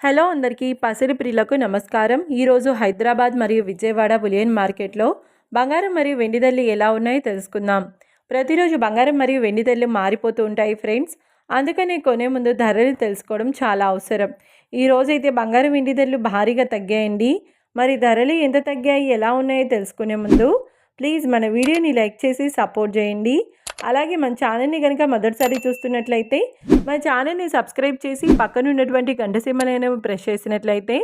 Hello అందరికీ పసిడి ప్రియులకు నమస్కారం. ఈరోజు హైదరాబాద్ మరియు విజయవాడ బులియన్ మార్కెట్లో బంగారం మరియు వెండి ధరలు ఎలా ఉన్నాయో తెలుసుకుందాం. ప్రతిరోజు బంగారం మరియు వెండి ధరలు మారిపోతూ ఉంటాయి ఫ్రెండ్స్. అందుకని కొనే ముందు ధరలు తెలుసుకోవడం చాలా అవసరం. ఈరోజైతే బంగారం వెండి ధరలు భారీగా తగ్గాయండి. మరి ధరలు ఎంత తగ్గాయి, ఎలా ఉన్నాయో తెలుసుకునే ముందు ప్లీజ్ మన వీడియోని లైక్ చేసి సపోర్ట్ చేయండి. అలాగే మన ఛానల్ని కనుక మొదటిసారి చూస్తున్నట్లయితే మన ఛానల్ని సబ్స్క్రైబ్ చేసి పక్కన ఉన్నటువంటి గంట సింబల్ని ప్రెస్ చేసినట్లయితే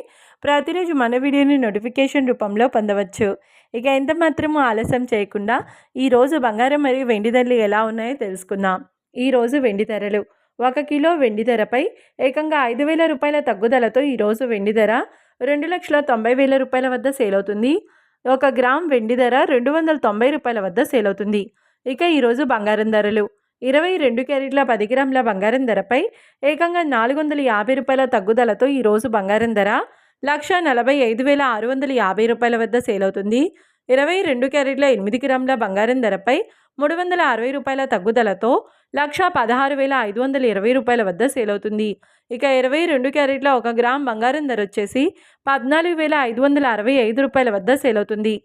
ప్రతిరోజు మన వీడియోని నోటిఫికేషన్ రూపంలో పొందవచ్చు. ఇక ఎంత మాత్రమూ ఆలస్యం చేయకుండా ఈరోజు బంగారం మరియు వెండి ధరలు ఎలా ఉన్నాయో తెలుసుకుందాం. ఈరోజు వెండి ధరలు 1 కిలో వెండి ధరపై ఏకంగా 5,000 రూపాయల తగ్గుదలతో ఈరోజు వెండి ధర 2,90,000 రూపాయల వద్ద సేల్ అవుతుంది. 1 గ్రామ్ వెండి ధర 290 రూపాయల వద్ద సేల్ అవుతుంది. ఇక ఈరోజు బంగారం ధరలు 22 క్యారెట్ల 10 గ్రాముల బంగారం ధరపై ఏకంగా 450 రూపాయల తగ్గుదలతో ఈరోజు బంగారం ధర 1,45,650 రూపాయల వద్ద సేల్ అవుతుంది. 22 క్యారెట్ల 8 గ్రాముల బంగారం ధరపై 360 రూపాయల తగ్గుదలతో 1,16,520 రూపాయల వద్ద సేల్ అవుతుంది. ఇక 22 క్యారెట్ల 1 గ్రామ్ బంగారం ధర వచ్చేసి 14,565 రూపాయల వద్ద సేల్ అవుతుంది.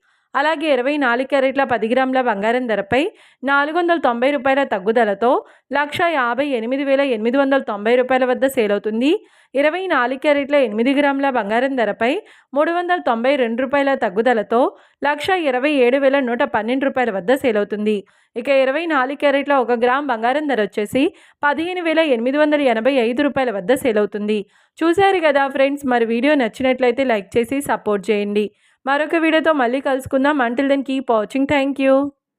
అలాగే 24 క్యారెట్ల 10 గ్రాముల బంగారం ధరపై 490 రూపాయల తగ్గుదలతో 1,58,890 రూపాయల వద్ద సేల్ అవుతుంది. 24 క్యారెట్ల 8 గ్రాముల బంగారం ధరపై 392 రూపాయల తగ్గుదలతో 1,27,112 రూపాయల వద్ద సేల్ అవుతుంది. ఇక 24 క్యారెట్ల 1 గ్రామ్ బంగారం ధర వచ్చేసి 15,885 రూపాయల వద్ద సేల్ అవుతుంది. చూశారు కదా ఫ్రెండ్స్, మరి వీడియో నచ్చినట్లయితే లైక్ చేసి సపోర్ట్ చేయండి. మరొక వీడియోతో మళ్ళీ కలుసుకుందాం. Until then keep watching. Thank you.